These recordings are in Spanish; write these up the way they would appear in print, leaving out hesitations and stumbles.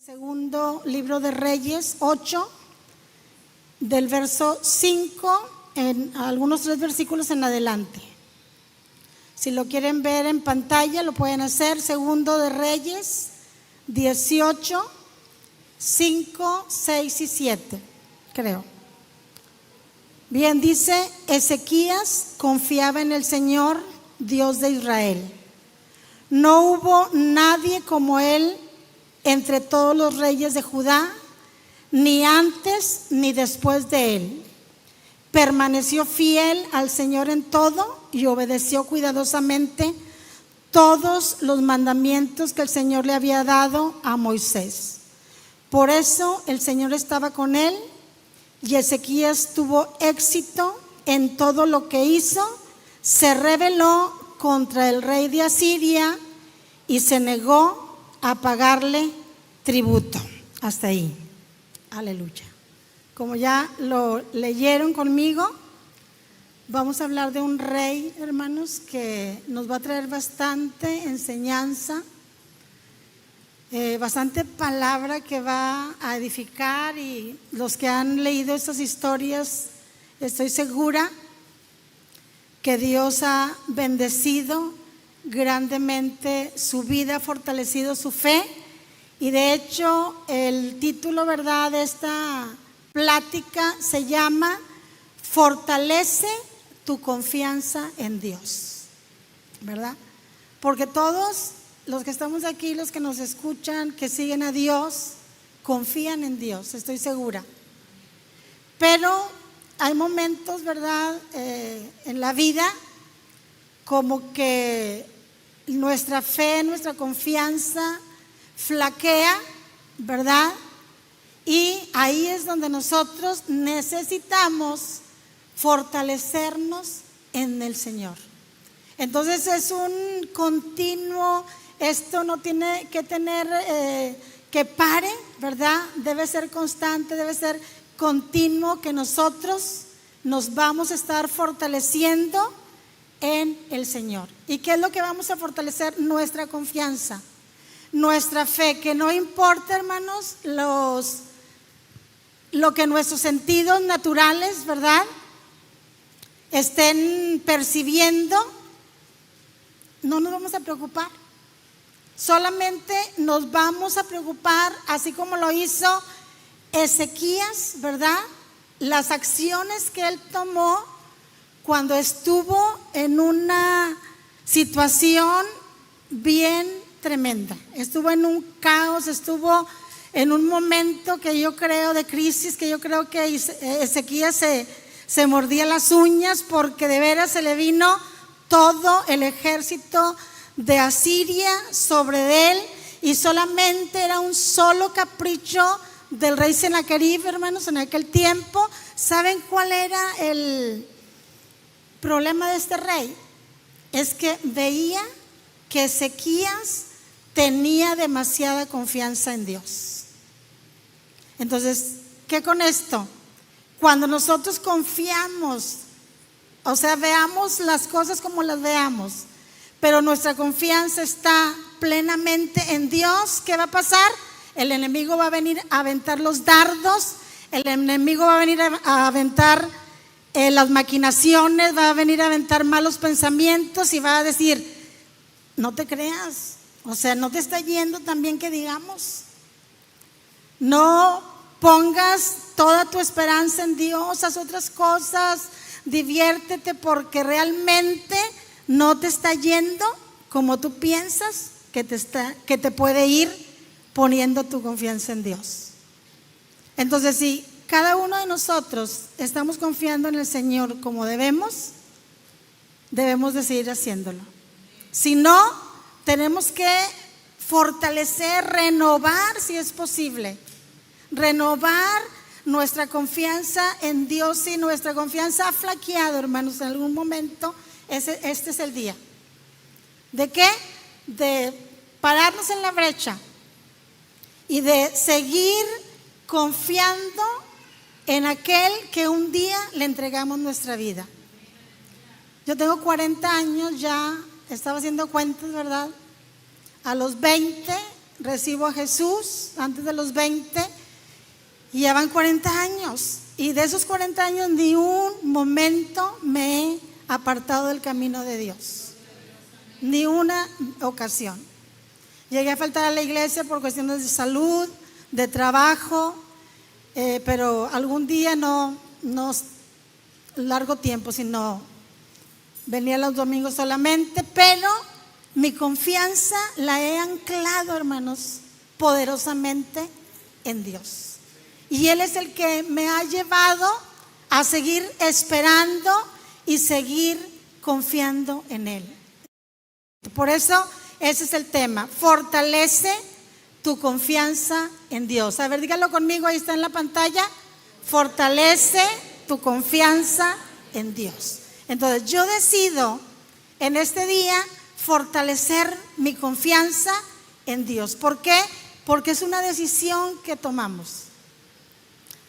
Segundo libro de Reyes 8, del verso 5, en algunos 3 versículos en adelante. Si lo quieren ver en pantalla, lo pueden hacer. Segundo de Reyes 18, 5, 6 y 7, creo. Bien, dice: Ezequías confiaba en el Señor, Dios de Israel. No hubo nadie como él entre todos los reyes de Judá, ni antes ni después de él. Permaneció fiel al Señor en todo y obedeció cuidadosamente todos los mandamientos que el Señor le había dado a Moisés. Por eso el Señor estaba con él y Ezequías tuvo éxito en todo lo que hizo. Se rebeló contra el rey de Asiria y se negó a pagarle tributo. Hasta ahí. Aleluya. Como ya lo leyeron conmigo, vamos a hablar de un rey, hermanos, que nos va a traer bastante enseñanza, bastante palabra que va a edificar, y los que han leído estas historias, estoy segura que Dios ha bendecido grandemente su vida, ha fortalecido su fe. Y de hecho el título, ¿verdad?, de esta plática se llama Fortalece tu confianza en Dios, ¿verdad? Porque todos los que estamos aquí, los que nos escuchan, que siguen a Dios, confían en Dios, estoy segura. Pero hay momentos, ¿verdad?, en la vida como que nuestra fe, nuestra confianza flaquea, ¿verdad? Y ahí es donde nosotros necesitamos fortalecernos en el Señor. Entonces es un continuo, esto no tiene que tener que pare, ¿verdad? Debe ser constante, debe ser continuo, que nosotros nos vamos a estar fortaleciendo en el Señor. ¿Y qué es lo que vamos a fortalecer? Nuestra confianza, nuestra fe, que no importa, hermanos, lo que nuestros sentidos naturales, ¿verdad?, estén percibiendo, no nos vamos a preocupar. Solamente nos vamos a preocupar, así como lo hizo Ezequías, ¿verdad?, las acciones que él tomó cuando estuvo en una situación bien tremenda. Estuvo en un caos, estuvo en un momento que yo creo de crisis, que yo creo que Ezequías se mordía las uñas, porque de veras se le vino todo el ejército de Asiria sobre él, y solamente era un solo capricho del rey Sennacherib, hermanos, en aquel tiempo. ¿Saben cuál era el problema de este rey? Es que veía que Ezequías tenía demasiada confianza en Dios. Entonces, ¿qué con esto? Cuando nosotros confiamos, o sea, veamos las cosas como las veamos, pero nuestra confianza está plenamente en Dios, ¿qué va a pasar? El enemigo va a venir a aventar los dardos, el enemigo va a venir a aventar las maquinaciones, va a venir a aventar malos pensamientos y va a decir: no te creas, o sea, no te está yendo tan bien que digamos. No pongas toda tu esperanza en Dios, haz otras cosas, diviértete, porque realmente no te está yendo como tú piensas que te puede ir, poniendo tu confianza en Dios. Entonces, si cada uno de nosotros estamos confiando en el Señor como debemos de seguir haciéndolo. Si no, tenemos que fortalecer, renovar, si es posible, renovar nuestra confianza en Dios. Si nuestra confianza ha flaqueado, hermanos, en algún momento, este es el día. ¿De qué? De pararnos en la brecha y de seguir confiando en aquel que un día le entregamos nuestra vida. Yo tengo 40 años ya, estaba haciendo cuentas, ¿verdad? A los 20 recibo a Jesús antes de los 20 y ya van 40 años. Y de esos 40 años ni un momento me he apartado del camino de Dios. Ni una ocasión. Llegué a faltar a la iglesia por cuestiones de salud, de trabajo, pero algún día no largo tiempo, sino venía los domingos solamente, pero mi confianza la he anclado, hermanos, poderosamente en Dios. Y Él es el que me ha llevado a seguir esperando y seguir confiando en Él. Por eso ese es el tema: fortalece tu confianza en Dios. A ver, dígalo conmigo, ahí está en la pantalla: fortalece tu confianza en Dios. Entonces yo decido en este día fortalecer mi confianza en Dios. ¿Por qué? Porque es una decisión que tomamos.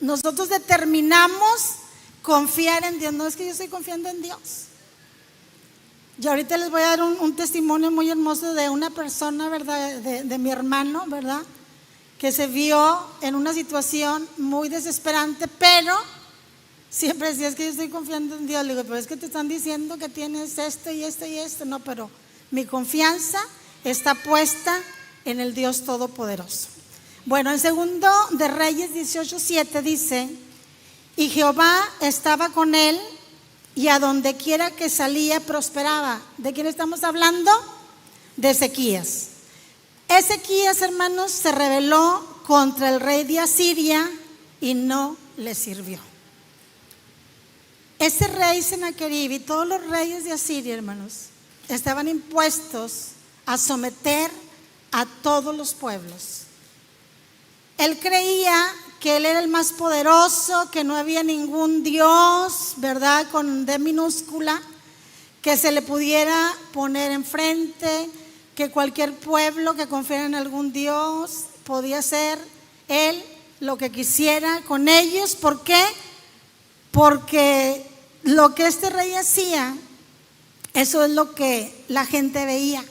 Nosotros determinamos confiar en Dios. No es que yo estoy confiando en Dios. Yo ahorita les voy a dar un testimonio muy hermoso de una persona, ¿verdad? De mi hermano, ¿verdad? Que se vio en una situación muy desesperante, pero siempre decía: es que yo estoy confiando en Dios. Le digo: pero es que te están diciendo que tienes esto y esto y esto. No, pero mi confianza está puesta en el Dios Todopoderoso. Bueno, en segundo de Reyes 18:7 dice: y Jehová estaba con él, y a donde quiera que salía prosperaba. ¿De quién estamos hablando? De Ezequías. Ezequías, hermanos, se rebeló contra el rey de Asiria y no le sirvió. Ese rey Sennacherib y todos los reyes de Asiria, hermanos, estaban impuestos a someter a todos los pueblos. Él creía que él era el más poderoso, que no había ningún Dios, ¿verdad?, con D minúscula, que se le pudiera poner enfrente, que cualquier pueblo que confiara en algún Dios podía hacer él lo que quisiera con ellos. ¿Por qué? Porque lo que este rey hacía, eso es lo que la gente veía.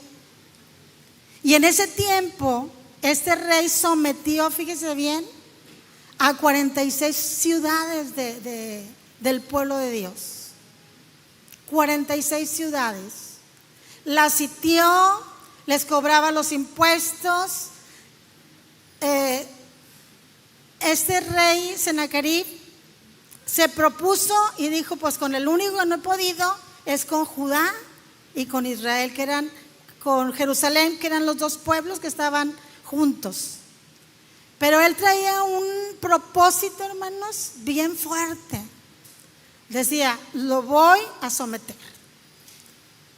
Y en ese tiempo este rey sometió, fíjese bien, a 46 ciudades del pueblo de Dios. 46 ciudades. Las sitió, les cobraba los impuestos. Este rey Sennacherib se propuso y dijo: pues con el único que no he podido es con Judá y con Israel, que eran, con Jerusalén, que eran los dos pueblos que estaban juntos. Pero él traía un propósito, hermanos, bien fuerte. Decía: lo voy a someter,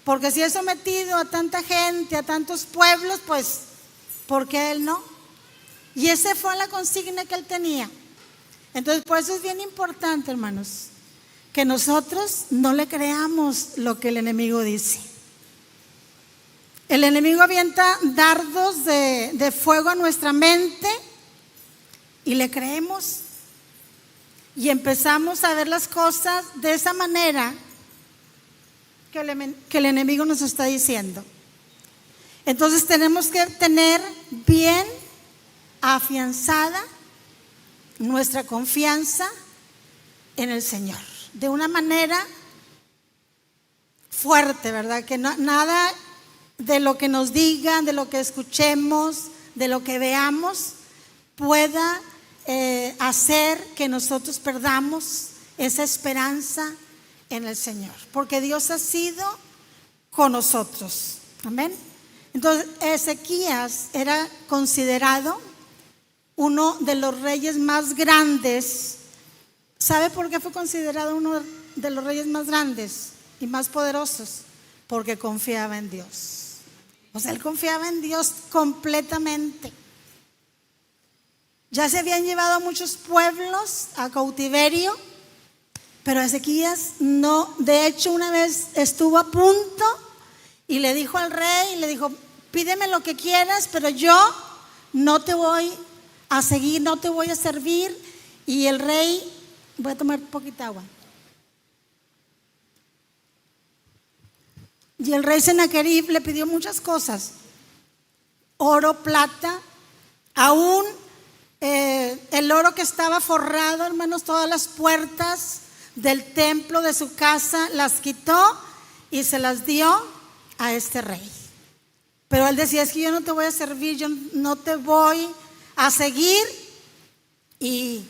porque si he sometido a tanta gente, a tantos pueblos, pues ¿por qué él no? Y esa fue la consigna que él tenía. Entonces, por eso es bien importante, hermanos, que nosotros no le creamos lo que el enemigo dice. El enemigo avienta dardos de fuego a nuestra mente y le creemos. Y empezamos a ver las cosas de esa manera que el enemigo nos está diciendo. Entonces tenemos que tener bien afianzada nuestra confianza en el Señor, de una manera fuerte, ¿verdad? Que nada de lo que nos digan, de lo que escuchemos, de lo que veamos pueda hacer que nosotros perdamos esa esperanza en el Señor, porque Dios ha sido con nosotros. Amén. Entonces Ezequías era considerado uno de los reyes más grandes. ¿Sabe por qué fue considerado uno de los reyes más grandes y más poderosos? Porque confiaba en Dios. O sea, él confiaba en Dios completamente. Ya se habían llevado a muchos pueblos a cautiverio, pero Ezequías no. De hecho, una vez estuvo a punto y le dijo al rey, le dijo: pídeme lo que quieras, pero yo no te voy a seguir, no te voy a servir. Y el rey, voy a tomar poquita agua. Y el rey Sennacherib le pidió muchas cosas: oro, plata, Aún el oro que estaba forrado, hermanos, todas las puertas del templo de su casa las quitó y se las dio a este rey. Pero él decía, es que yo no te voy a servir, yo no te voy a seguir, y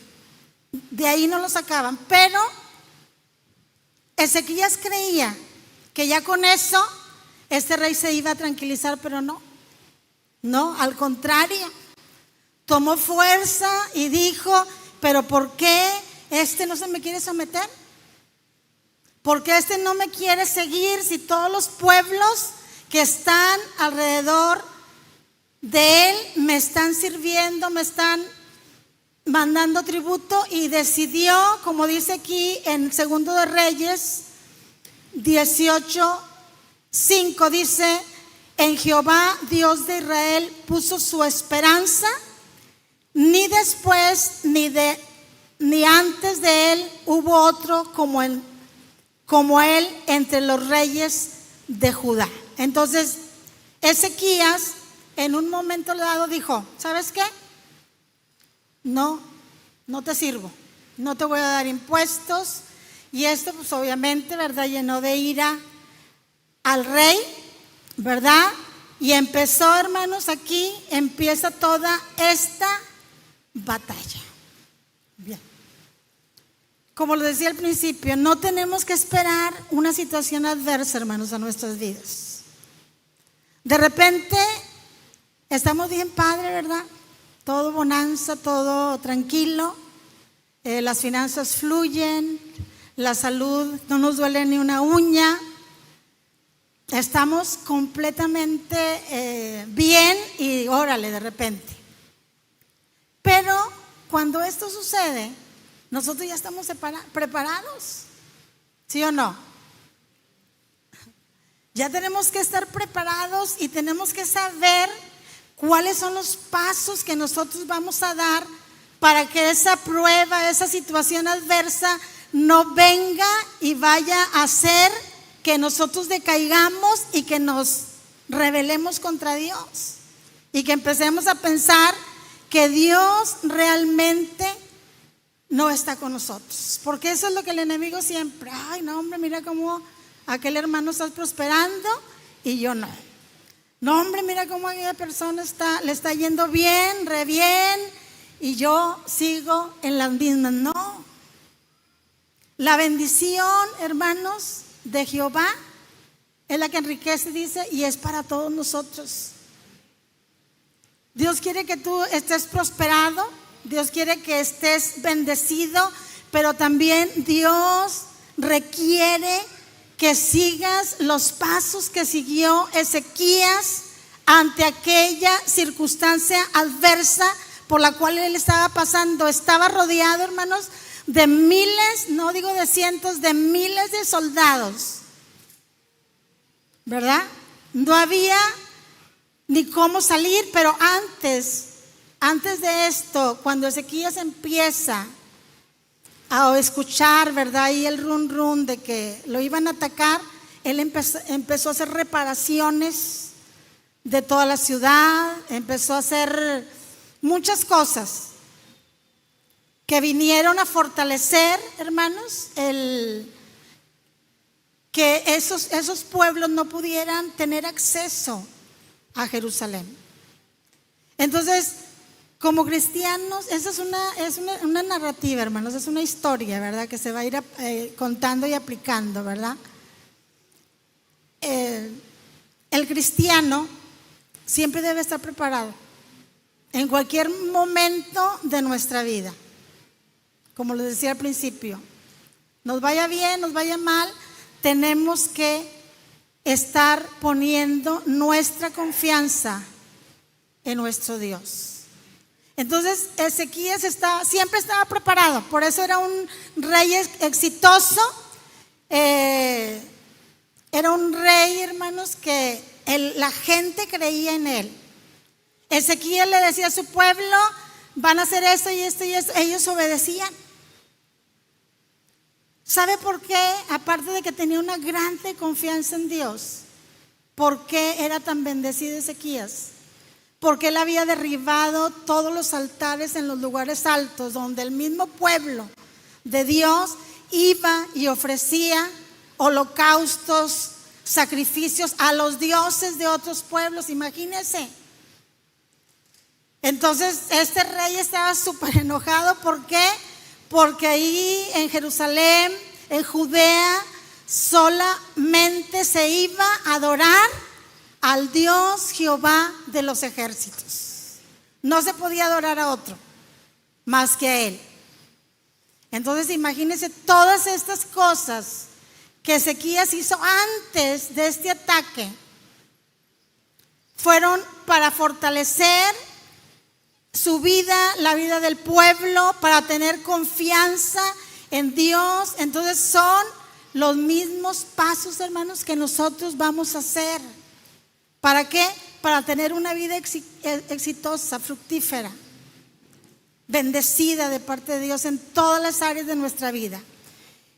de ahí no lo sacaban. Pero Ezequías creía que ya con eso este rey se iba a tranquilizar, pero no, al contrario, tomó fuerza y dijo, pero ¿por qué este no se me quiere someter? ¿Por qué este no me quiere seguir si todos los pueblos que están alrededor de él me están sirviendo, me están mandando tributo? Y decidió, como dice aquí en Segundo de Reyes 18:5, dice, en Jehová Dios de Israel puso su esperanza, ni después ni antes de él hubo otro como él entre los reyes de Judá. Entonces Ezequías en un momento dado dijo, ¿sabes qué? No te sirvo, no te voy a dar impuestos. Y esto pues obviamente, ¿verdad?, llenó de ira al rey, ¿verdad? Y empezó, hermanos, aquí empieza toda esta batalla. Bien. Como lo decía al principio, no tenemos que esperar una situación adversa, hermanos, a nuestras vidas. De repente estamos bien padre, ¿verdad? Todo bonanza, todo tranquilo, las finanzas fluyen, la salud no nos duele ni una uña, estamos completamente bien y órale de repente. Pero cuando esto sucede, nosotros ya estamos preparados, ¿sí o no? Ya tenemos que estar preparados y tenemos que saber cuáles son los pasos que nosotros vamos a dar para que esa prueba, esa situación adversa no venga y vaya a hacer que nosotros decaigamos y que nos rebelemos contra Dios y que empecemos a pensar que Dios realmente no está con nosotros. Porque eso es lo que el enemigo siempre, ay no hombre, mira cómo aquel hermano está prosperando y yo no. No hombre, mira cómo aquella persona le está yendo bien, re bien, y yo sigo en las mismas. No. La bendición, hermanos, de Jehová es la que enriquece, dice, y es para todos nosotros. Dios quiere que tú estés prosperado, Dios quiere que estés bendecido, pero también Dios requiere que sigas los pasos que siguió Ezequías ante aquella circunstancia adversa por la cual él estaba pasando. Estaba rodeado, hermanos, de miles, no digo de cientos, de miles de soldados, ¿verdad? No había ni cómo salir, pero antes de esto, cuando Ezequías empieza a escuchar, ¿verdad?, y el run de que lo iban a atacar, él empezó a hacer reparaciones de toda la ciudad, empezó a hacer muchas cosas que vinieron a fortalecer, hermanos, que esos pueblos no pudieran tener acceso a Jerusalén. Entonces, como cristianos, esa es una narrativa, hermanos, es una historia, ¿verdad?, que se va a ir contando y aplicando, ¿verdad? El cristiano siempre debe estar preparado en cualquier momento de nuestra vida. Como les decía al principio, nos vaya bien, nos vaya mal, tenemos que estar poniendo nuestra confianza en nuestro Dios. Entonces Ezequías siempre estaba preparado, por eso era un rey exitoso, era un rey, hermanos, que la gente creía en él. Ezequías le decía a su pueblo, van a hacer esto y esto y esto, ellos obedecían. ¿Sabe por qué? Aparte de que tenía una grande confianza en Dios, ¿por qué era tan bendecido Ezequías? porque él había derribado todos los altares en los lugares altos, donde el mismo pueblo de Dios iba y ofrecía holocaustos, sacrificios a los dioses de otros pueblos. Imagínense. Entonces este rey estaba súper enojado. ¿Por qué? Porque ahí en Jerusalén, en Judea, solamente se iba a adorar al Dios Jehová de los ejércitos. No se podía adorar a otro más que a él. Entonces imagínense todas estas cosas que Ezequías hizo antes de este ataque. Fueron para fortalecer su vida, la vida del pueblo, para tener confianza en Dios. Entonces son los mismos pasos, hermanos, que nosotros vamos a hacer. ¿Para qué? Para tener una vida exitosa, fructífera, bendecida de parte de Dios en todas las áreas de nuestra vida.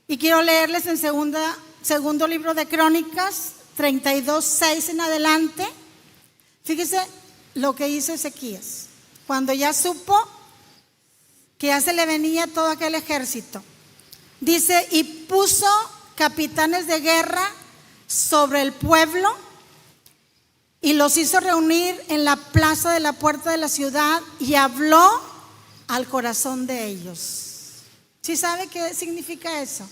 Y quiero leerles en segundo libro de Crónicas 32:6 en adelante. Fíjese lo que hizo Ezequías cuando ya supo que ya se le venía todo aquel ejército. Dice: y puso capitanes de guerra sobre el pueblo y los hizo reunir en la plaza de la puerta de la ciudad y habló al corazón de ellos. ¿Sí sabe qué significa eso?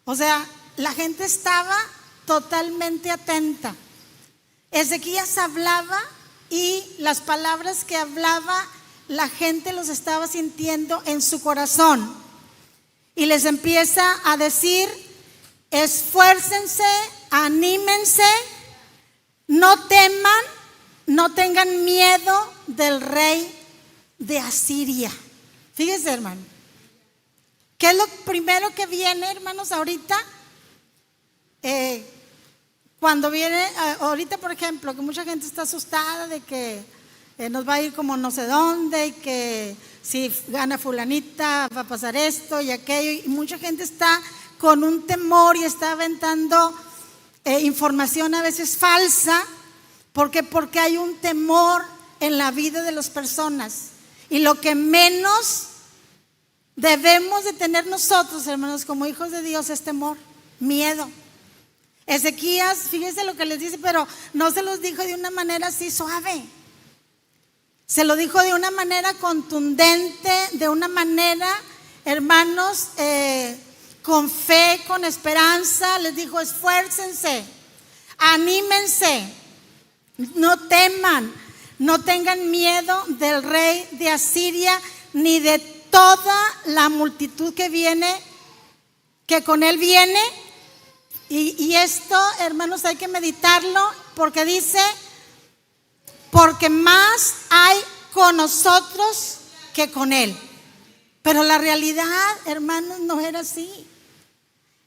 O sea, la gente estaba totalmente atenta. Ezequías hablaba y las palabras que hablaba, la gente los estaba sintiendo en su corazón. Y les empieza a decir: esfuércense, anímense, no teman, no tengan miedo del rey de Asiria. Fíjense, hermano, ¿qué es lo primero que viene, hermanos, ahorita? Cuando viene, ahorita por ejemplo, que mucha gente está asustada de que nos va a ir como no sé dónde, y que si gana fulanita va a pasar esto y aquello, y mucha gente está con un temor y está aventando información a veces falsa. ¿Por qué? Porque hay un temor en la vida de las personas, y lo que menos debemos de tener nosotros, hermanos, como hijos de Dios, es temor, miedo. Ezequías, fíjense lo que les dice, pero no se los dijo de una manera así suave. Se lo dijo de una manera contundente, de una manera, hermanos, con fe, con esperanza. Les dijo: esfuércense, anímense, no teman, no tengan miedo del rey de Asiria, ni de toda la multitud que viene, que con él viene. Y esto, hermanos, hay que meditarlo, porque dice: porque más hay con nosotros que con él. Pero la realidad, hermanos, no era así.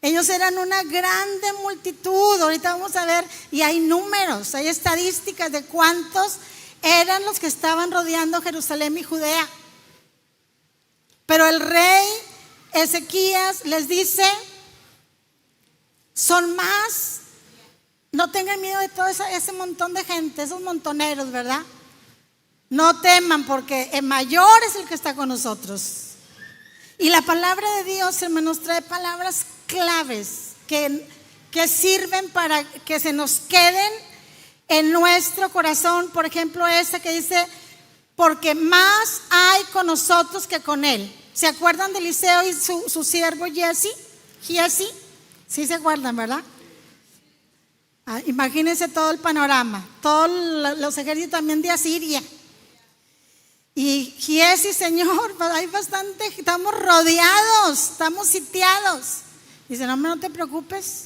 Ellos eran una grande multitud. Ahorita vamos a ver, y hay números, hay estadísticas de cuántos eran los que estaban rodeando Jerusalén y Judea. Pero el rey Ezequías les dice: son más, no tengan miedo de todo ese montón de gente, esos montoneros, ¿verdad? No teman, porque el mayor es el que está con nosotros. Y la palabra de Dios, hermanos, trae palabras claves que sirven para que se nos queden en nuestro corazón. Por ejemplo, esa que dice: porque más hay con nosotros que con él. ¿Se acuerdan de Eliseo y su siervo Giesi? Sí se acuerdan, ¿verdad? Imagínense todo el panorama, todos los ejércitos también de Asiria. Y Giesi: Señor, hay bastante, estamos rodeados, estamos sitiados. Dice: no te preocupes,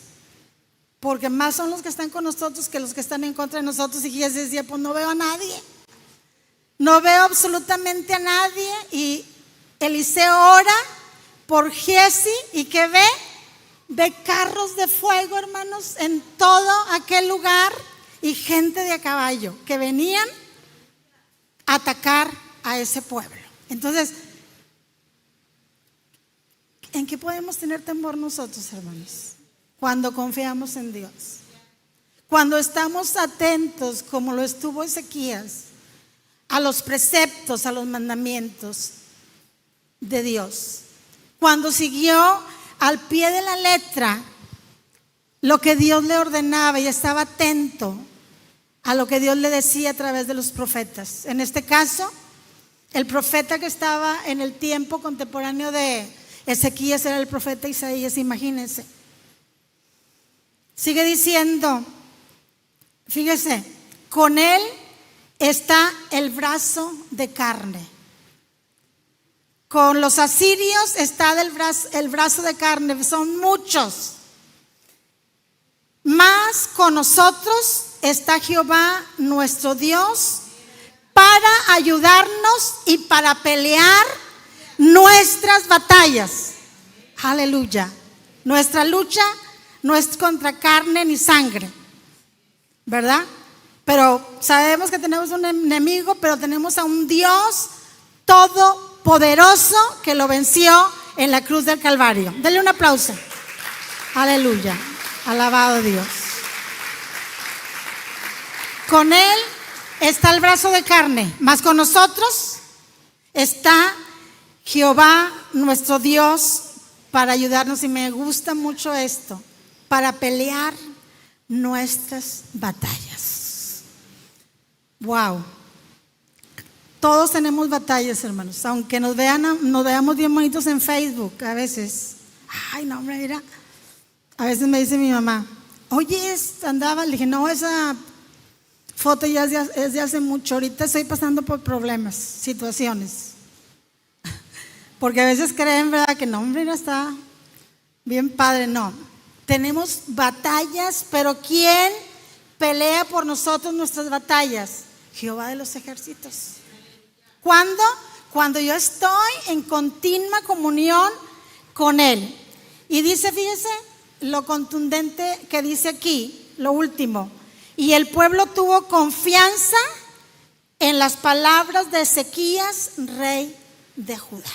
porque más son los que están con nosotros que los que están en contra de nosotros. Y Giesi decía: pues no veo a nadie, no veo absolutamente a nadie. Y Eliseo ora por Giesi, y ¿qué ve? Ve carros de fuego, hermanos, en todo aquel lugar, y gente de a caballo que venían a atacar a ese pueblo. Entonces, ¿en qué podemos tener temor nosotros, hermanos? Cuando confiamos en Dios, cuando estamos atentos, como lo estuvo Ezequías, a los preceptos, a los mandamientos de Dios, cuando siguió al pie de la letra lo que Dios le ordenaba y estaba atento a lo que Dios le decía a través de los profetas. En este caso, el profeta que estaba en el tiempo contemporáneo de Ezequías era el profeta Isaías, imagínense. Sigue diciendo, fíjese, con él está el brazo de carne. Con los asirios está el brazo de carne, son muchos. Mas con nosotros está Jehová nuestro Dios para ayudarnos y para pelear nuestras batallas. Aleluya. Nuestra lucha no es contra carne ni sangre, ¿verdad? Pero sabemos que tenemos un enemigo, pero tenemos a un Dios todopoderoso que lo venció en la cruz del Calvario. Denle un aplauso. Aleluya. Alabado Dios. Con él está el brazo de carne, mas con nosotros está Jehová nuestro Dios para ayudarnos. Y me gusta mucho esto, para pelear nuestras batallas. Wow. Todos tenemos batallas, hermanos, aunque nos veamos bien bonitos en Facebook a veces. Ay, no, hombre, mira. A veces me dice mi mamá, oye, andaba, le dije, no, esa foto ya es de hace mucho, ahorita estoy pasando por problemas, situaciones. Porque a veces creen, ¿verdad? Que no, hombre, ya está bien padre. No, tenemos batallas, pero ¿quién pelea por nosotros nuestras batallas? Jehová de los ejércitos. ¿Cuándo? Cuando yo estoy en continua comunión con Él. Y dice, fíjese, lo contundente que dice aquí, lo último. Y el pueblo tuvo confianza en las palabras de Ezequías, rey de Judá.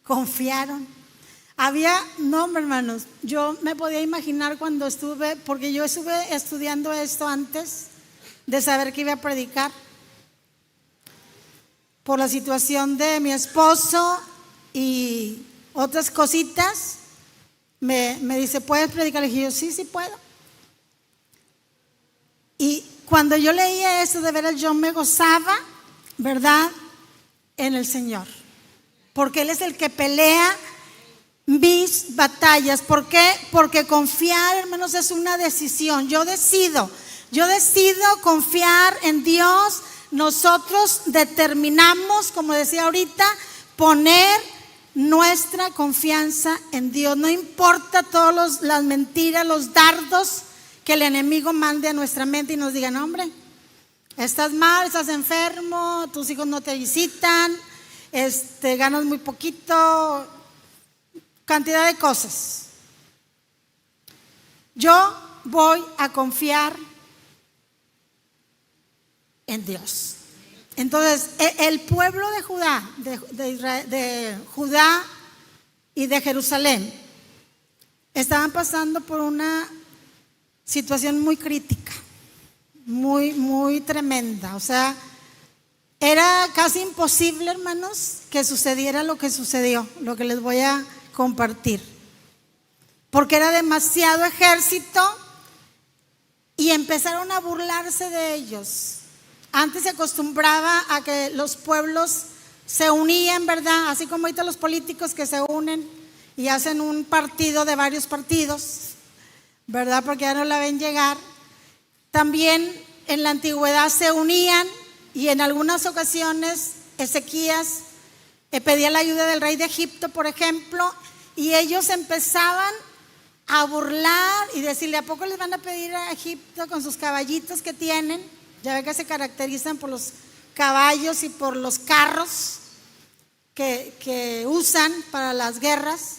Confiaron. No, hermanos, yo me podía imaginar cuando estuve, porque yo estuve estudiando esto antes de saber que iba a predicar. Por la situación de mi esposo y otras cositas, me dice, ¿puedes predicar? Le dije yo, sí puedo. Y cuando yo leía eso, de veras yo me gozaba, ¿verdad?, en el Señor, porque Él es el que pelea mis batallas. ¿Por qué? Porque confiar, hermanos, es una decisión. Yo decido confiar en Dios. Nosotros determinamos, como decía ahorita, poner nuestra confianza en Dios. No importa todas las mentiras, los dardos que el enemigo mande a nuestra mente y nos diga, no, hombre, estás mal, estás enfermo, tus hijos no te visitan, ganas muy poquito, cantidad de cosas. Yo voy a confiar en Dios. Entonces, el pueblo de Judá, de Judá y de Jerusalén, estaban pasando por una situación muy crítica, muy tremenda. O sea, era casi imposible, hermanos, que sucediera lo que sucedió, lo que les voy a compartir, porque era demasiado ejército y empezaron a burlarse de ellos. Antes se acostumbraba a que los pueblos se unían, ¿verdad? Así como ahorita los políticos que se unen y hacen un partido de varios partidos, ¿verdad? Porque ya no la ven llegar. También en la antigüedad se unían y en algunas ocasiones Ezequías pedía la ayuda del rey de Egipto, por ejemplo, y ellos empezaban a burlar y decirle, ¿a poco les van a pedir a Egipto con sus caballitos que tienen? Ya ve que se caracterizan por los caballos y por los carros que usan para las guerras.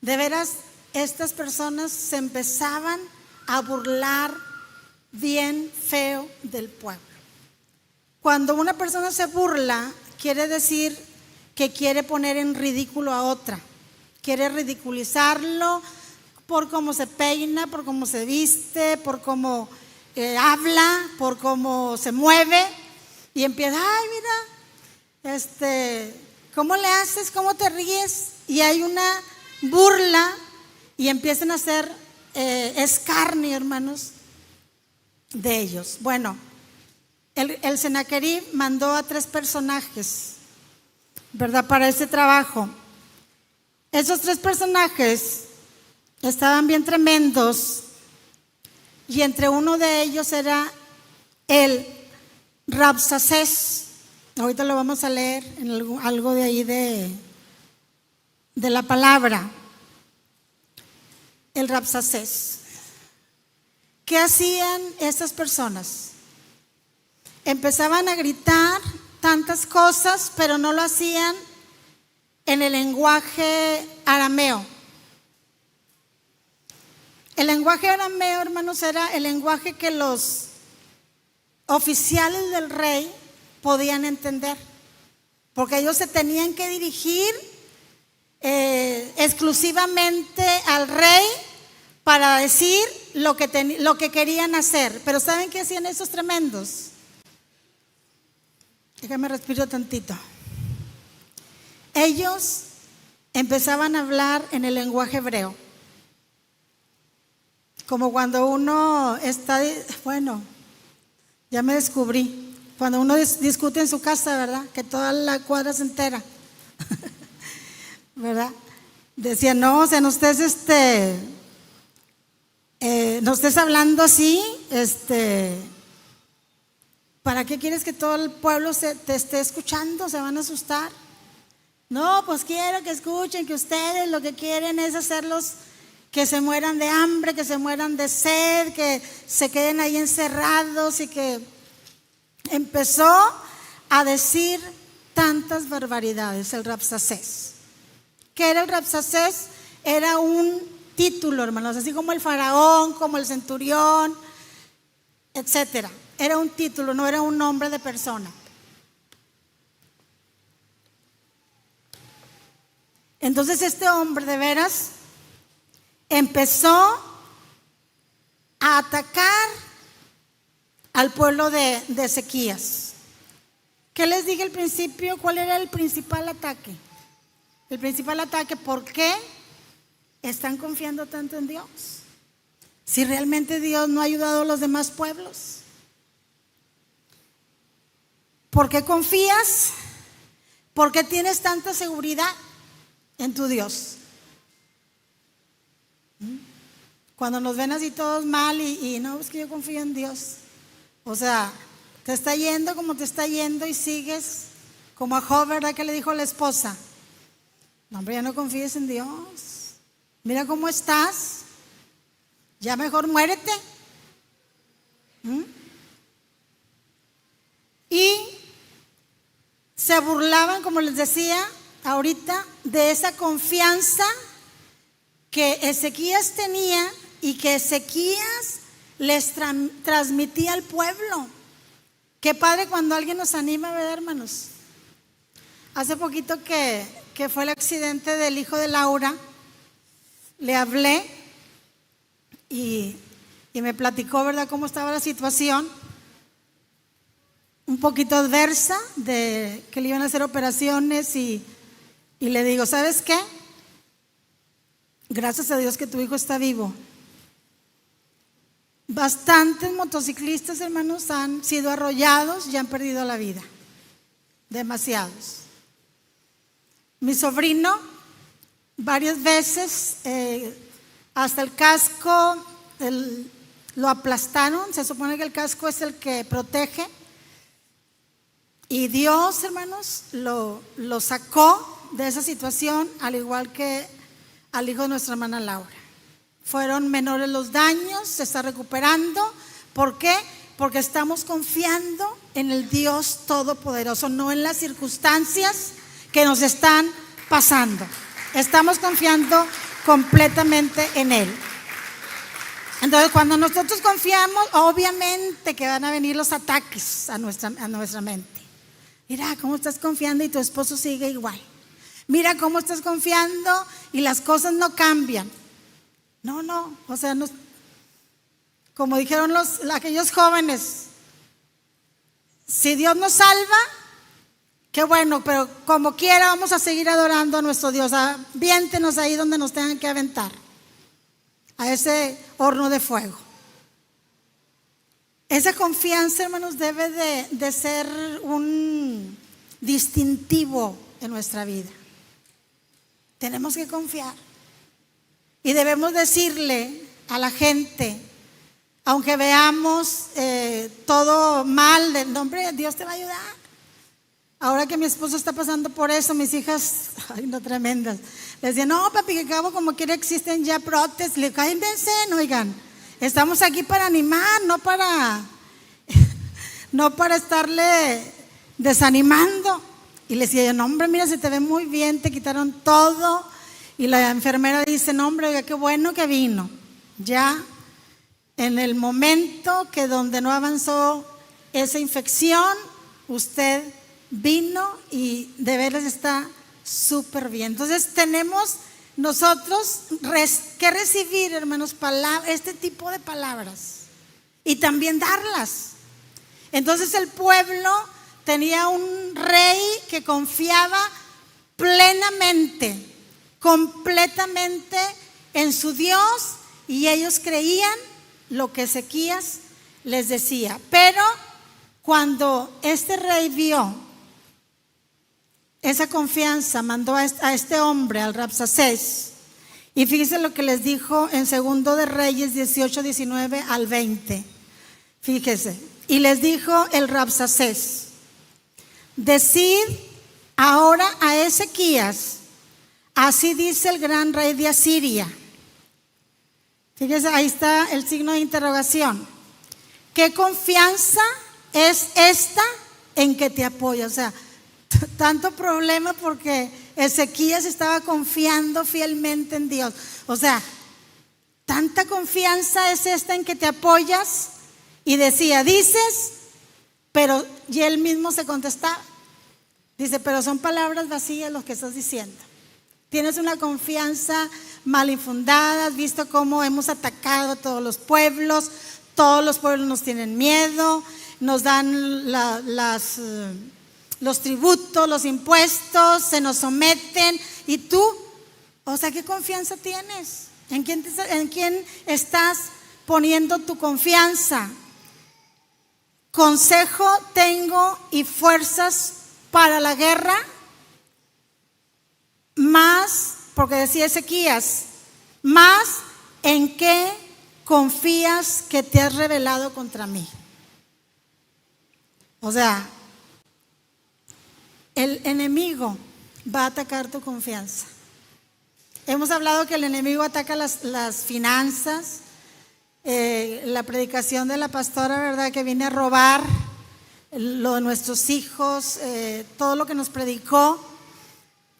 De veras, estas personas se empezaban a burlar bien feo del pueblo. Cuando una persona se burla, quiere decir que quiere poner en ridículo a otra, quiere ridiculizarlo, por cómo se peina, por cómo se viste, por cómo habla, por cómo se mueve, y empieza, ay, mira, ¿cómo le haces? ¿Cómo te ríes? Y hay una burla y empiezan a hacer escarnio, hermanos, de ellos. Bueno, el Sennacherib mandó a 3 personajes, ¿verdad?, para ese trabajo. Esos 3 personajes estaban bien tremendos, y entre uno de ellos era el Rabsacés. Ahorita lo vamos a leer en algo de ahí de la palabra. El Rabsacés. ¿Qué hacían estas personas? Empezaban a gritar tantas cosas, pero no lo hacían en el lenguaje arameo. El lenguaje arameo, hermanos, era el lenguaje que los oficiales del rey podían entender, porque ellos se tenían que dirigir exclusivamente al rey para decir lo que querían hacer. Pero ¿saben qué hacían esos tremendos? Déjame respirar tantito. Ellos empezaban a hablar en el lenguaje hebreo, como cuando uno está, bueno, ya me descubrí, cuando uno discute en su casa, ¿verdad?, que toda la cuadra se entera, ¿verdad? Decía, no, o sea, no estés no estés hablando así, ¿para qué quieres que todo el pueblo te esté escuchando? Se van a asustar. No, pues quiero que escuchen que ustedes lo que quieren es hacerlos que se mueran de hambre, que se mueran de sed, que se queden ahí encerrados, y que empezó a decir tantas barbaridades el Rabsacés. ¿Qué era el Rabsacés? Era un título, hermanos, así como el faraón, como el centurión, etcétera. Era un título, no era un nombre de persona. Entonces este hombre de veras empezó a atacar al pueblo de Ezequías. ¿Qué les dije al principio? ¿Cuál era el principal ataque? El principal ataque, ¿por qué están confiando tanto en Dios? Si realmente Dios no ha ayudado a los demás pueblos. ¿Por qué confías? ¿Por qué tienes tanta seguridad en tu Dios? Cuando nos ven así todos mal y no, es que yo confío en Dios. O sea, te está yendo como te está yendo y sigues como a Job, ¿verdad?, que le dijo a la esposa, no, hombre, ya no confíes en Dios. Mira cómo estás. Ya mejor muérete. Y se burlaban, como les decía ahorita, de esa confianza que Ezequías tenía y que Ezequías les transmitía al pueblo. Qué padre cuando alguien nos anima, ¿verdad, hermanos? Hace poquito que fue el accidente del hijo de Laura, le hablé y me platicó, ¿verdad?, cómo estaba la situación, un poquito adversa, de que le iban a hacer operaciones, y le digo, ¿sabes qué? Gracias a Dios que tu hijo está vivo. Bastantes motociclistas, hermanos, han sido arrollados y han perdido la vida. Demasiados. Mi sobrino, varias veces, hasta el casco, lo aplastaron. Se supone que el casco es el que protege. Y Dios, hermanos, lo sacó de esa situación, al igual que al hijo de nuestra hermana Laura. Fueron menores los daños, se está recuperando. ¿Por qué? Porque estamos confiando en el Dios Todopoderoso, no en las circunstancias que nos están pasando. Estamos confiando completamente en Él. Entonces, cuando nosotros confiamos, obviamente que van a venir los ataques a nuestra mente. Mira cómo estás confiando y tu esposo sigue igual. Mira cómo estás confiando y las cosas no cambian. No, o sea, como dijeron aquellos jóvenes, si Dios nos salva, qué bueno, pero como quiera vamos a seguir adorando a nuestro Dios. Aviéntenos ahí donde nos tengan que aventar, a ese horno de fuego. Esa confianza, hermanos, debe de ser un distintivo en nuestra vida. Tenemos que confiar y debemos decirle a la gente, aunque veamos todo mal, el nombre de Dios te va a ayudar. Ahora que mi esposo está pasando por eso, mis hijas, ay no, tremendas, les decían, no papi, que cabo como quiera existen ya brotes. Le caen vencen, oigan, estamos aquí para animar, no para estarle desanimando. Y le decía yo, no hombre, mira, se te ve muy bien, te quitaron todo. Y la enfermera dice, no hombre, oiga, qué bueno que vino. Ya en el momento que donde no avanzó esa infección, usted vino y de veras está súper bien. Entonces tenemos nosotros que recibir, hermanos, este tipo de palabras y también darlas. Entonces el pueblo tenía un rey que confiaba plenamente, completamente en su Dios, y ellos creían lo que Ezequías les decía. Pero cuando este rey vio esa confianza, mandó a este hombre, al Rabsacés, y fíjense lo que les dijo en 2 de Reyes 18, 19 al 20. Fíjese, y les dijo el Rabsacés, decid ahora a Ezequías, así dice el gran rey de Asiria. Fíjese, ahí está el signo de interrogación. ¿Qué confianza es esta en que te apoya? O sea, tanto problema porque Ezequías estaba confiando fielmente en Dios. O sea, tanta confianza es esta en que te apoyas. Y decía, dices, pero, y él mismo se contestaba. Dice, pero son palabras vacías lo que estás diciendo. Tienes una confianza mal infundada, has visto cómo hemos atacado a todos los pueblos nos tienen miedo, nos dan los tributos, los impuestos, se nos someten. Y tú, o sea, ¿qué confianza tienes? ¿En quién estás poniendo tu confianza? Consejo tengo y fuerzas para la guerra, más, porque decía Ezequías, más en qué confías que te has rebelado contra mí. O sea, el enemigo va a atacar tu confianza. Hemos hablado que el enemigo ataca las finanzas. La predicación de la pastora, ¿verdad?, que viene a robar lo de nuestros hijos, todo lo que nos predicó.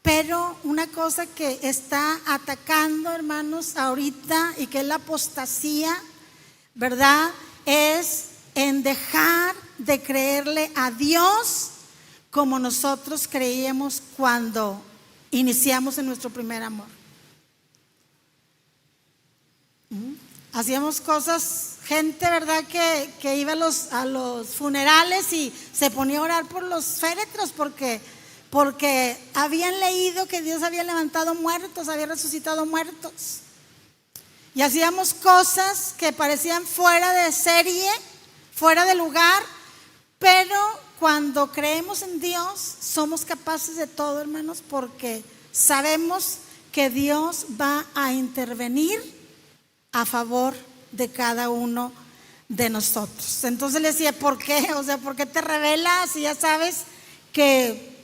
Pero una cosa que está atacando, hermanos, ahorita, y que es la apostasía, ¿verdad?, es en dejar de creerle a Dios como nosotros creíamos cuando iniciamos en nuestro primer amor. Hacíamos cosas, gente, ¿verdad?, que iba a los funerales y se ponía a orar por los féretros porque habían leído que Dios había levantado muertos, había resucitado muertos. Y hacíamos cosas que parecían fuera de serie, fuera de lugar, pero cuando creemos en Dios somos capaces de todo, hermanos, porque sabemos que Dios va a intervenir a favor de cada uno de nosotros. Entonces le decía, ¿por qué? O sea, ¿por qué te rebelas si ya sabes que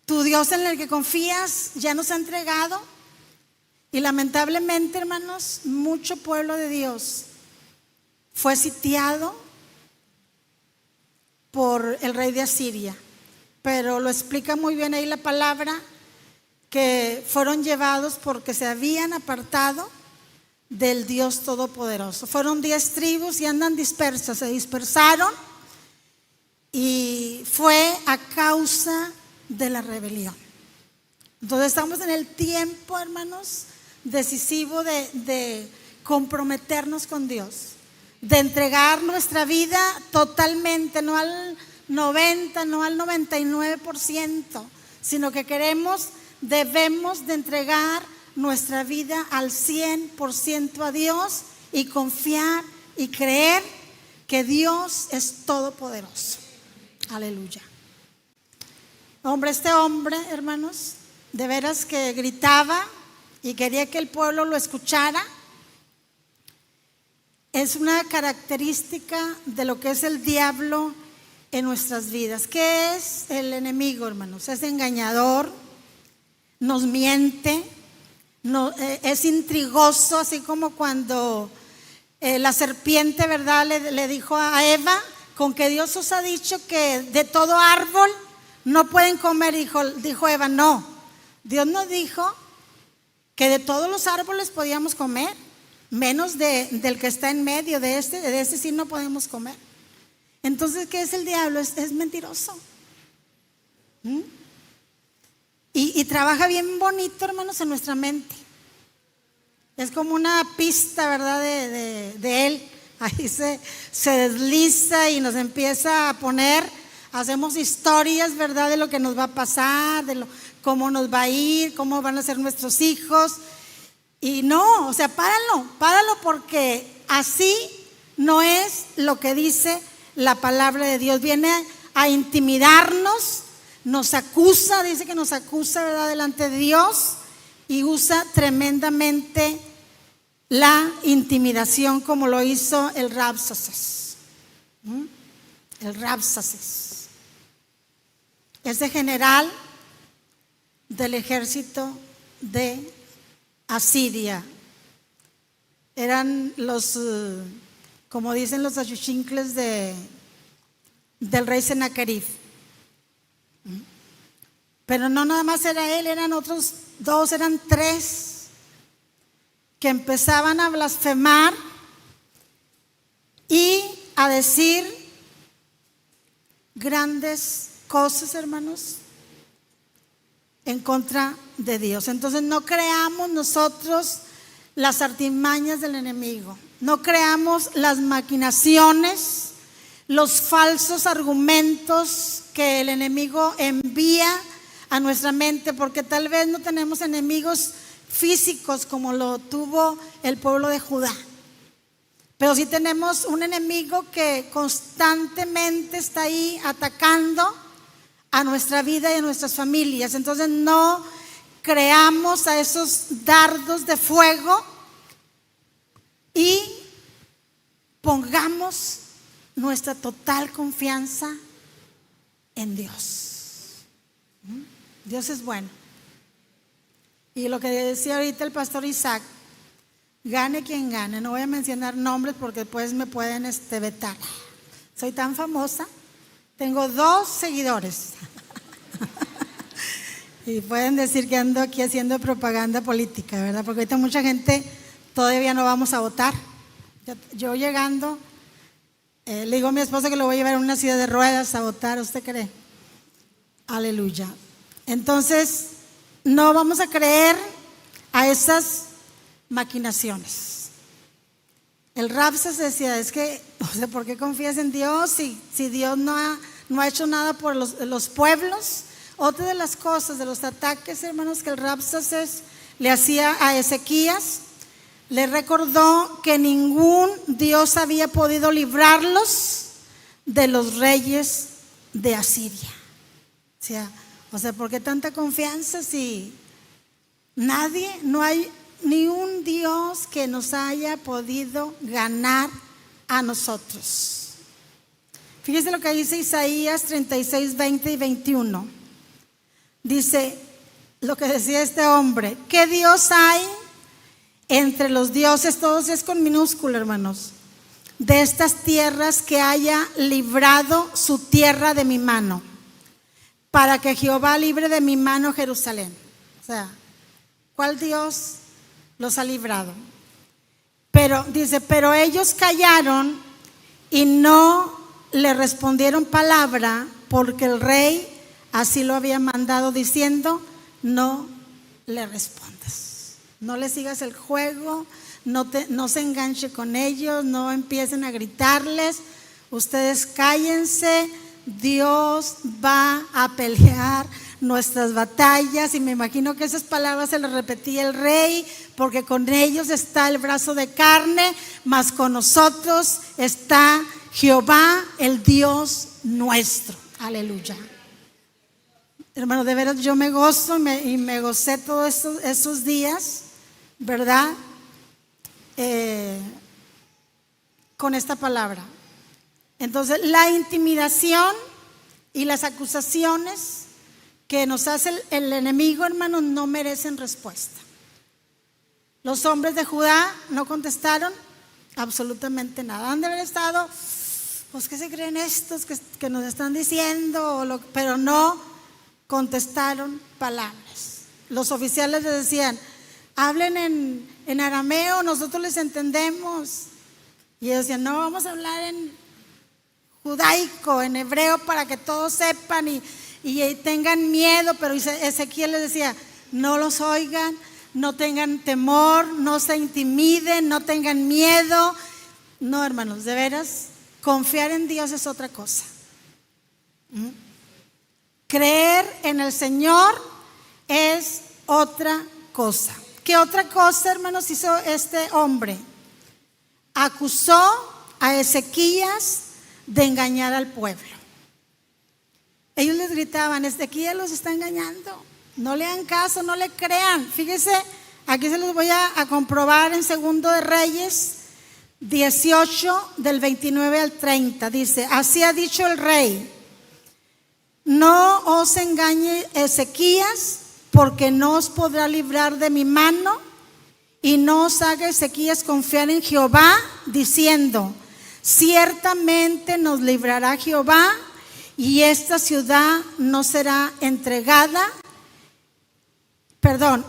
tu Dios en el que confías ya nos ha entregado? Y lamentablemente, hermanos, mucho pueblo de Dios fue sitiado por el rey de Asiria, pero lo explica muy bien ahí la palabra, que fueron llevados porque se habían apartado del Dios Todopoderoso. Fueron 10 tribus y andan dispersas, se dispersaron, y fue a causa de la rebelión. Entonces estamos en el tiempo, hermanos, decisivo de comprometernos con Dios, de entregar nuestra vida totalmente, no al 90, no al 99%, sino que debemos de entregar nuestra vida al 100% a Dios y confiar y creer que Dios es todopoderoso. Aleluya. Este hombre, hermanos, de veras que gritaba y quería que el pueblo lo escuchara. Es una característica de lo que es el diablo en nuestras vidas. ¿Qué es el enemigo, hermanos? Es engañador, nos miente, es intrigoso, así como cuando la serpiente, ¿verdad?, le dijo a Eva: con que Dios os ha dicho que de todo árbol no pueden comer. Dijo Eva: no, Dios nos dijo que de todos los árboles podíamos comer, menos del que está en medio, de este sí no podemos comer. Entonces, ¿qué es el diablo? Es mentiroso. Y trabaja bien bonito, hermanos, en nuestra mente. Es como una pista, ¿verdad?, de él. Ahí se desliza y nos empieza a poner, hacemos historias, ¿verdad?, de lo que nos va a pasar, cómo nos va a ir, cómo van a ser nuestros hijos. Y no, o sea, páralo, porque así no es lo que dice la palabra de Dios. Viene a intimidarnos, nos acusa, dice que nos acusa, ¿verdad?, delante de Dios, y usa tremendamente la intimidación, como lo hizo el Rabsaces. El Rabsaces, ese general del ejército de Asiria. Eran los, como dicen los achuchincles del rey Sennacherib. Pero no nada más era él, eran otros dos, eran tres que empezaban a blasfemar y a decir grandes cosas, hermanos, en contra de Dios. Entonces, no creamos nosotros las artimañas del enemigo, no creamos las maquinaciones, los falsos argumentos que el enemigo envía a nuestra mente, porque tal vez no tenemos enemigos físicos como lo tuvo el pueblo de Judá, pero sí tenemos un enemigo que constantemente está ahí atacando a nuestra vida y a nuestras familias. Entonces, no creamos a esos dardos de fuego y pongamos nuestra total confianza en Dios. Dios es bueno. Y lo que decía ahorita el pastor Isaac, gane quien gane. No voy a mencionar nombres porque después me pueden vetar. Soy tan famosa, tengo 2 seguidores. Y pueden decir que ando aquí haciendo propaganda política, ¿verdad? Porque ahorita mucha gente todavía no vamos a votar. Yo llegando, le digo a mi esposa que lo voy a llevar en una silla de ruedas a votar. ¿Usted cree? Aleluya. Entonces, no vamos a creer a esas maquinaciones. El Rabsas decía: es que, ¿por qué confías en Dios si Dios no ha hecho nada por los pueblos? Otra de las cosas, de los ataques, hermanos, que el Rabsaces le hacía a Ezequías, le recordó que ningún Dios había podido librarlos de los reyes de Asiria. O sea, ¿por qué tanta confianza si nadie, no hay ni un Dios que nos haya podido ganar a nosotros? Fíjese lo que dice Isaías 36, 20 y 21. Dice lo que decía este hombre: ¿qué Dios hay entre los dioses? Todos es con minúscula, hermanos. De estas tierras, que haya librado su tierra de mi mano, para que Jehová libre de mi mano Jerusalén. O sea, ¿cuál Dios los ha librado? Pero dice: pero ellos callaron y no le respondieron palabra, porque el rey así lo había mandado, diciendo: no le respondas, no le sigas el juego, no se enganche con ellos, no empiecen a gritarles. Ustedes cállense, Dios va a pelear nuestras batallas. Y me imagino que esas palabras se las repetía el rey, porque con ellos está el brazo de carne, mas con nosotros está Jehová, el Dios nuestro. Aleluya. Hermano, de veras yo me gozo y me gocé todos esos días, ¿verdad? Con esta palabra. Entonces, la intimidación y las acusaciones que nos hace el enemigo, hermanos, no merecen respuesta. Los hombres de Judá no contestaron absolutamente nada. Han de haber estado, pues, ¿qué se creen estos que nos están diciendo? Pero no contestaron palabras. Los oficiales les decían: hablen en arameo, nosotros les entendemos. Y ellos decían: no, vamos a hablar en judaico, en hebreo, para que todos sepan y tengan miedo. Pero Ezequiel les decía: no los oigan, no tengan temor, no se intimiden, no tengan miedo. No, hermanos, de veras, confiar en Dios es otra cosa. Creer en el Señor es otra cosa. ¿Qué otra cosa, hermanos, hizo este hombre? Acusó a Ezequías de engañar al pueblo. Ellos les gritaban: Ezequías los está engañando, no le hagan caso, no le crean. Fíjese, aquí se los voy a comprobar en Segundo de Reyes 18, del 29 al 30. Dice: así ha dicho el rey: no os engañe Ezequías, porque no os podrá librar de mi mano, y no os haga Ezequías confiar en Jehová, diciendo: ciertamente nos librará Jehová, y esta ciudad no será entregada,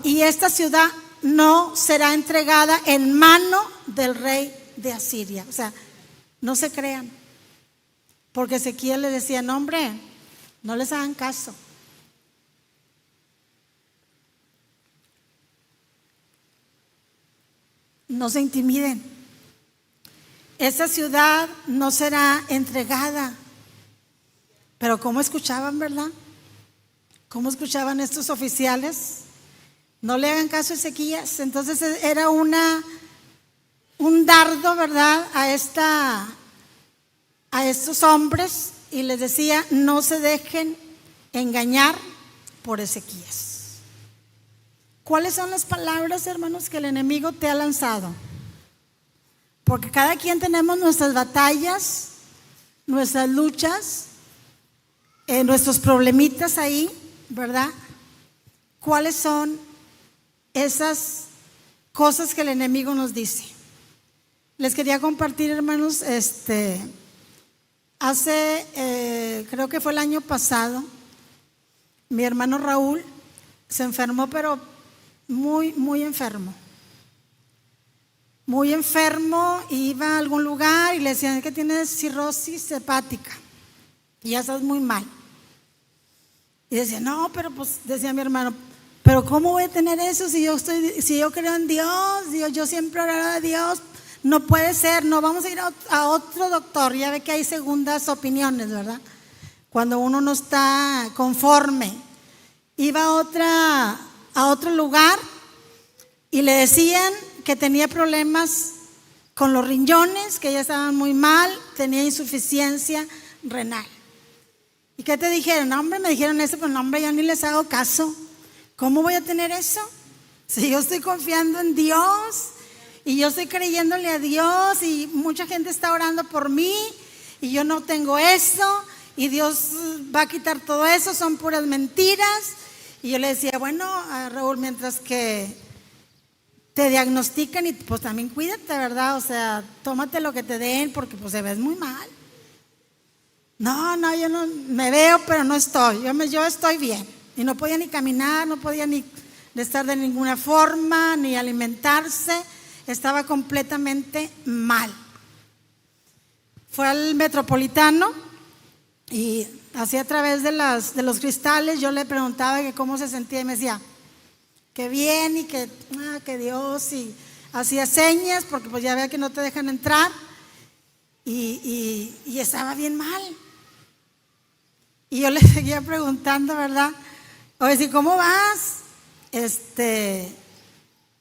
y esta ciudad no será entregada en mano del rey de Asiria. O sea, no se crean, porque Ezequiel le decía: no, hombre, no les hagan caso. No se intimiden. Esa ciudad no será entregada. Pero ¿cómo escuchaban, verdad? ¿Cómo escuchaban estos oficiales? No le hagan caso a Ezequías. Entonces era un dardo, ¿verdad? A estos hombres, y les decía: no se dejen engañar por Ezequías. ¿Cuáles son las palabras, hermanos, que el enemigo te ha lanzado? Porque cada quien tenemos nuestras batallas, nuestras luchas, nuestros problemitas ahí, ¿verdad? ¿Cuáles son esas cosas que el enemigo nos dice? Les quería compartir, hermanos, creo que fue el año pasado, mi hermano Raúl se enfermó, pero muy, muy enfermo. Muy enfermo, iba a algún lugar y le decían que tiene cirrosis hepática y ya estás muy mal. Y decía: no, pero pues, decía mi hermano, pero ¿cómo voy a tener eso si yo creo en Dios? Yo siempre oraré a Dios. No puede ser, no, vamos a ir a otro doctor. Ya ve que hay segundas opiniones, ¿verdad? Cuando uno no está conforme. Iba a otro lugar y le decían que tenía problemas con los riñones, que ya estaban muy mal, tenía insuficiencia renal. ¿Y qué te dijeron? No, hombre, me dijeron eso, pero no, hombre, ya ni les hago caso. ¿Cómo voy a tener eso? Si yo estoy confiando en Dios y yo estoy creyéndole a Dios y mucha gente está orando por mí y yo no tengo eso y Dios va a quitar todo eso, son puras mentiras. Y yo le decía: bueno, Raúl, mientras que te diagnostican, y pues también cuídate, ¿verdad? O sea, tómate lo que te den, porque pues te ves muy mal. No, yo no me veo, pero no estoy. Yo estoy bien. Y no podía ni caminar, no podía ni estar de ninguna forma, ni alimentarse. Estaba completamente mal. Fue al Metropolitano y así a través de los cristales yo le preguntaba que cómo se sentía y me decía: que bien, y que Dios, y hacía señas porque pues ya vea que no te dejan entrar y estaba bien mal. Y yo le seguía preguntando, ¿verdad? Oye, ¿sí cómo vas?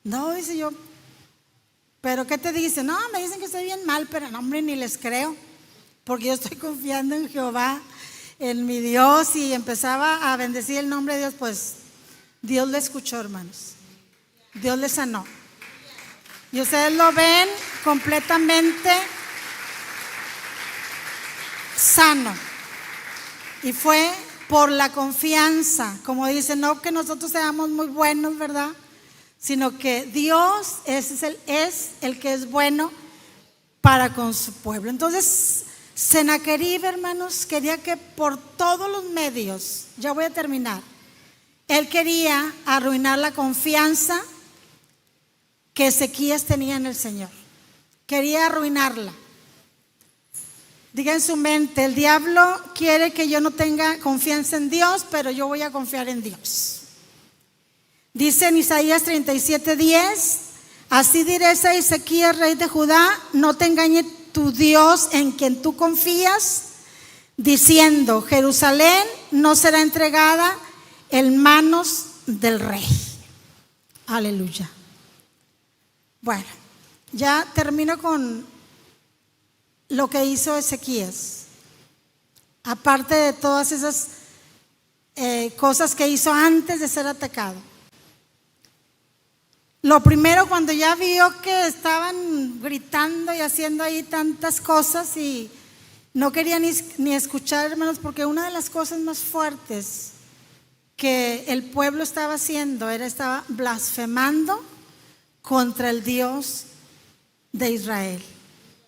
No, dice yo, ¿pero qué te dice? No, me dicen que estoy bien mal, pero no, hombre, ni les creo, porque yo estoy confiando en Jehová, en mi Dios, y empezaba a bendecir el nombre de Dios. Pues Dios le escuchó, hermanos, Dios le sanó, y ustedes lo ven completamente sano, y fue por la confianza, como dice, no que nosotros seamos muy buenos, ¿verdad? Sino que Dios es el que es bueno para con su pueblo. Entonces, Sennacherib, hermanos, quería que por todos los medios, ya voy a terminar, él quería arruinar la confianza que Ezequías tenía en el Señor. Quería arruinarla. Diga en su mente, el diablo quiere que yo no tenga confianza en Dios, pero yo voy a confiar en Dios. Dice en Isaías 37:10, así diréis a Ezequías, rey de Judá, no te engañe tu Dios en quien tú confías, diciendo, Jerusalén no será entregada en manos del rey. Aleluya. Bueno, ya termino con lo que hizo Ezequías. Aparte de todas esas cosas que hizo antes de ser atacado. Lo primero, cuando ya vio que estaban gritando y haciendo ahí tantas cosas y no quería ni escuchar, hermanos, porque una de las cosas más fuertes que el pueblo estaba haciendo estaba blasfemando contra el Dios de Israel.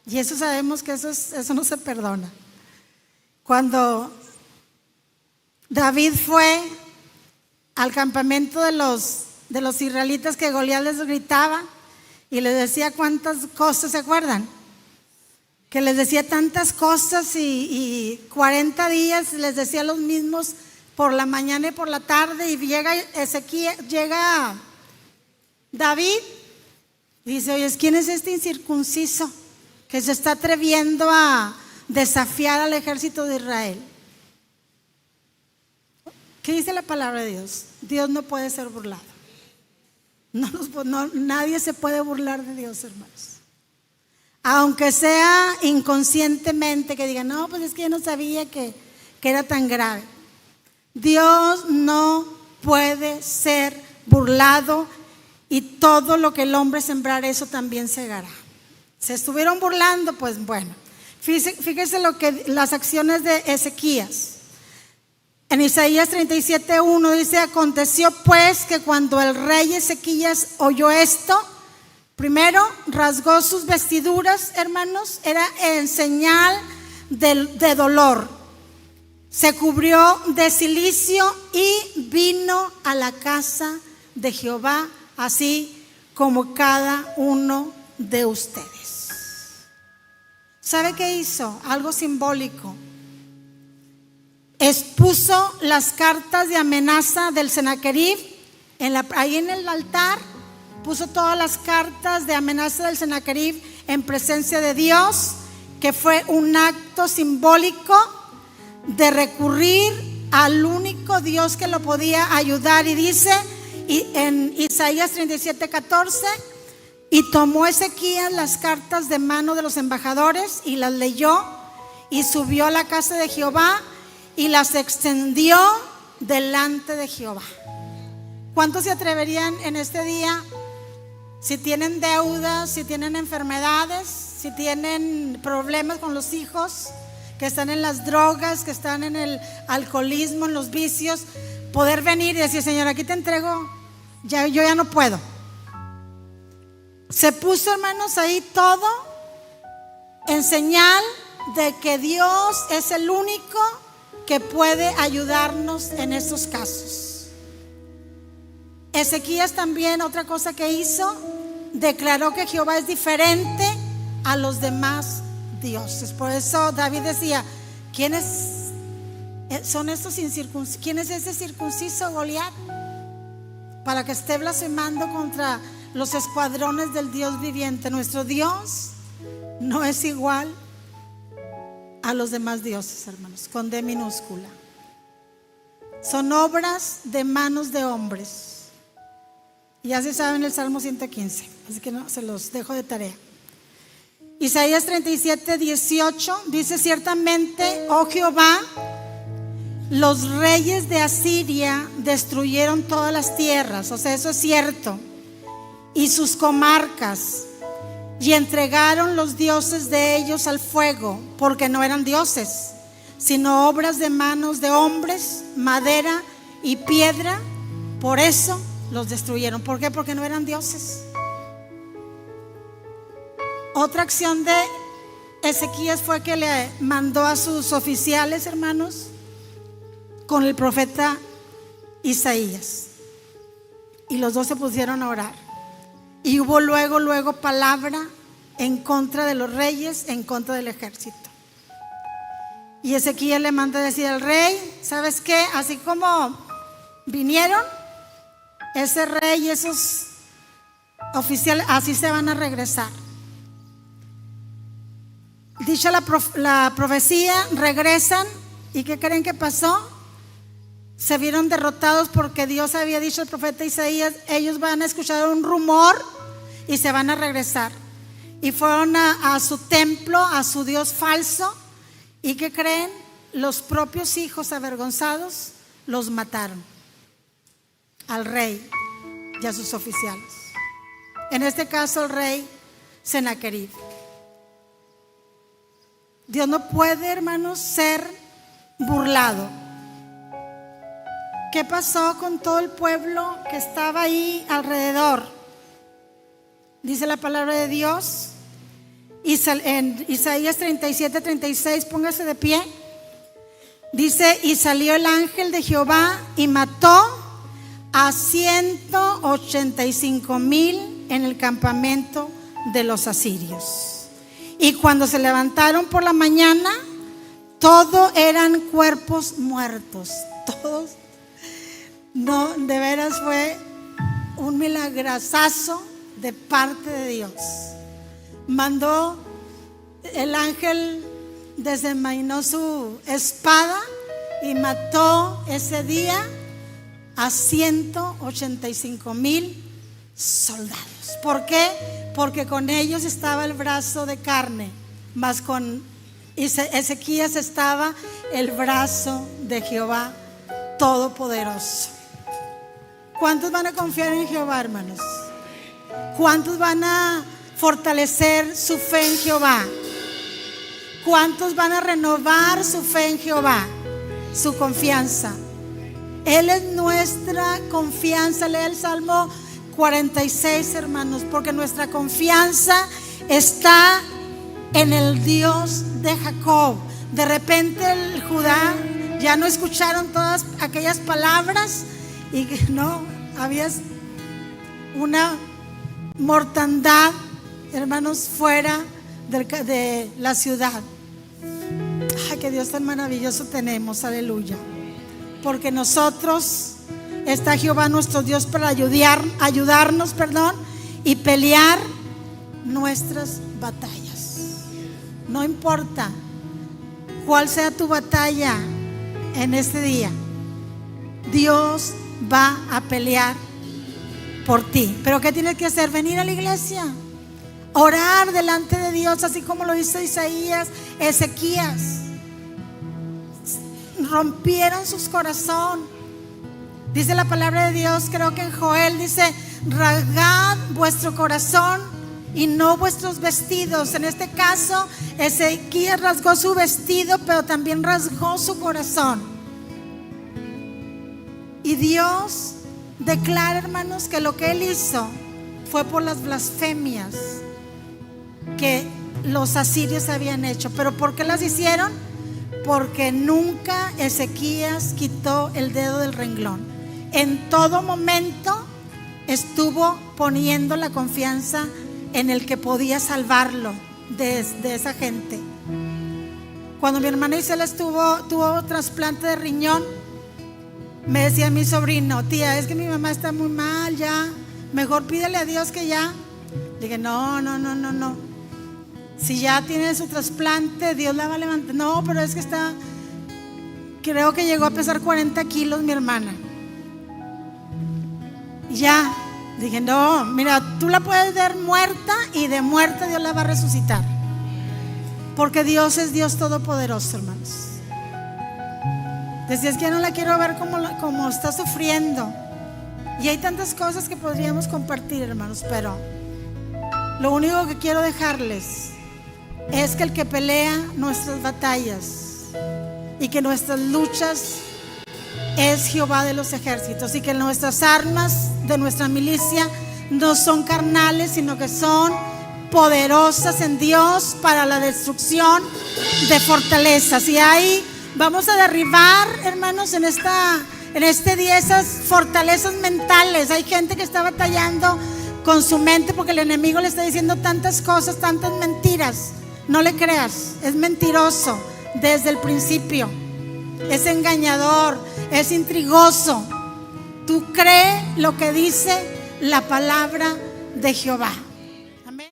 Y eso sabemos que eso no se perdona. Cuando David fue al campamento de los israelitas, que Goliat les gritaba y les decía cuántas cosas, ¿se acuerdan? Que les decía tantas cosas y 40 días les decía los mismos por la mañana y por la tarde, y llega David y dice, oye, ¿quién es este incircunciso que se está atreviendo a desafiar al ejército de Israel? ¿Qué dice la palabra de Dios? Dios no puede ser burlado. Nadie se puede burlar de Dios, hermanos. Aunque sea inconscientemente, que digan, no, pues es que yo no sabía que era tan grave. Dios no puede ser burlado, y todo lo que el hombre sembrar, eso también segará. Se estuvieron burlando, pues bueno. Fíjese las acciones de Ezequías. En Isaías 37:1 dice, aconteció pues que cuando el rey Ezequías oyó esto, primero rasgó sus vestiduras, hermanos, era en señal de dolor. Se cubrió de cilicio y vino a la casa de Jehová, así como cada uno de ustedes. ¿Sabe qué hizo? Algo simbólico. Expuso las cartas de amenaza del Sennacherib ahí en el altar. Puso todas las cartas de amenaza del Sennacherib en presencia de Dios, que fue un acto simbólico de recurrir al único Dios que lo podía ayudar. Y dice en Isaías 37:14, y tomó Ezequías las cartas de mano de los embajadores y las leyó, y subió a la casa de Jehová y las extendió delante de Jehová. ¿Cuántos se atreverían en este día? Si tienen deudas, si tienen enfermedades, si tienen problemas con los hijos, que están en las drogas, que están en el alcoholismo, en los vicios, poder venir y decir, Señor, aquí te entrego, yo ya no puedo. Se puso, hermanos, ahí todo en señal de que Dios es el único que puede ayudarnos en estos casos. Ezequías también, otra cosa que hizo, declaró que Jehová es diferente a los demás dioses. Por eso David decía, ¿quiénes son estos incircuncisos? ¿Quién es ese circunciso Goliat? Para que esté blasfemando contra los escuadrones del Dios viviente. Nuestro Dios no es igual a los demás dioses, hermanos, con D minúscula. Son obras de manos de hombres. Ya se sabe en el Salmo 115, así que no, se los dejo de tarea. Isaías 37:18 dice: ciertamente, oh Jehová, los reyes de Asiria destruyeron todas las tierras, o sea, eso es cierto, y sus comarcas, y entregaron los dioses de ellos al fuego, porque no eran dioses, sino obras de manos de hombres, madera y piedra. Por eso los destruyeron. ¿Por qué? Porque no eran dioses. Otra acción de Ezequías fue que le mandó a sus oficiales, hermanos, con el profeta Isaías, y los dos se pusieron a orar, y hubo luego palabra en contra de los reyes, en contra del ejército. Y Ezequías le manda a decir al rey: ¿sabes qué? Así como vinieron, ese rey y esos oficiales, así se van a regresar. Dicha la profecía, regresan. ¿Y qué creen que pasó? Se vieron derrotados, porque Dios había dicho al profeta Isaías: ellos van a escuchar un rumor y se van a regresar. Y fueron a su templo, a su Dios falso. ¿Y qué creen? Los propios hijos avergonzados los mataron, al rey y a sus oficiales. En este caso, el rey Sennacherib. Dios no puede, hermanos, ser burlado. ¿Qué pasó con todo el pueblo que estaba ahí alrededor? Dice la palabra de Dios en Isaías 37:36, póngase de pie. Dice: y salió el ángel de Jehová y mató a 185,000 en el campamento de los asirios. Y cuando se levantaron por la mañana, todos eran cuerpos muertos. Todos. No, de veras fue un milagrazazo de parte de Dios. Mandó el ángel, desenvainó su espada y mató ese día a 185,000 soldados. ¿Por qué? Porque con ellos estaba el brazo de carne, mas con Ezequías estaba el brazo de Jehová Todopoderoso. ¿Cuántos van a confiar en Jehová, hermanos? ¿Cuántos van a fortalecer su fe en Jehová? ¿Cuántos van a renovar su fe en Jehová? Su confianza. Él es nuestra confianza. Lee el Salmo 46, hermanos, porque nuestra confianza está en el Dios de Jacob. De repente el Judá ya no escucharon todas aquellas palabras, y que no, había una mortandad, hermanos, fuera de la ciudad. Ay, qué Dios tan maravilloso tenemos, aleluya. Porque nosotros, está Jehová nuestro Dios para ayudarnos, y pelear nuestras batallas. No importa cuál sea tu batalla en este día, Dios va a pelear por ti. Pero ¿qué tienes que hacer? Venir a la iglesia, orar delante de Dios, así como lo hizo Isaías, Ezequías. Rompieron sus corazones. Dice la palabra de Dios, creo que en Joel dice: rasgad vuestro corazón y no vuestros vestidos. En este caso, Ezequías rasgó su vestido, pero también rasgó su corazón. Y Dios declara, hermanos, que lo que él hizo fue por las blasfemias que los asirios habían hecho. ¿Pero por qué las hicieron? Porque nunca Ezequías quitó el dedo del renglón. En todo momento estuvo poniendo la confianza en el que podía salvarlo de esa gente. Cuando mi hermana Isela tuvo trasplante de riñón, me decía mi sobrino: tía, es que mi mamá está muy mal, ya mejor pídele a Dios que ya. Dije, no. Si ya tiene su trasplante, Dios la va a levantar. No, pero es que creo que llegó a pesar 40 kilos mi hermana. Y ya, dije, no, mira, tú la puedes ver muerta y de muerta Dios la va a resucitar. Porque Dios es Dios todopoderoso, hermanos. Decías que ya no la quiero ver como está sufriendo. Y hay tantas cosas que podríamos compartir, hermanos, pero lo único que quiero dejarles es que el que pelea nuestras batallas y que nuestras luchas es Jehová de los ejércitos, y que nuestras armas de nuestra milicia no son carnales, sino que son poderosas en Dios para la destrucción de fortalezas. Y ahí vamos a derribar, hermanos, en este día esas fortalezas mentales. Hay gente que está batallando con su mente porque el enemigo le está diciendo tantas cosas, tantas mentiras. No le creas, es mentiroso desde el principio, es engañador, es intrigoso. Tú cree lo que dice la palabra de Jehová.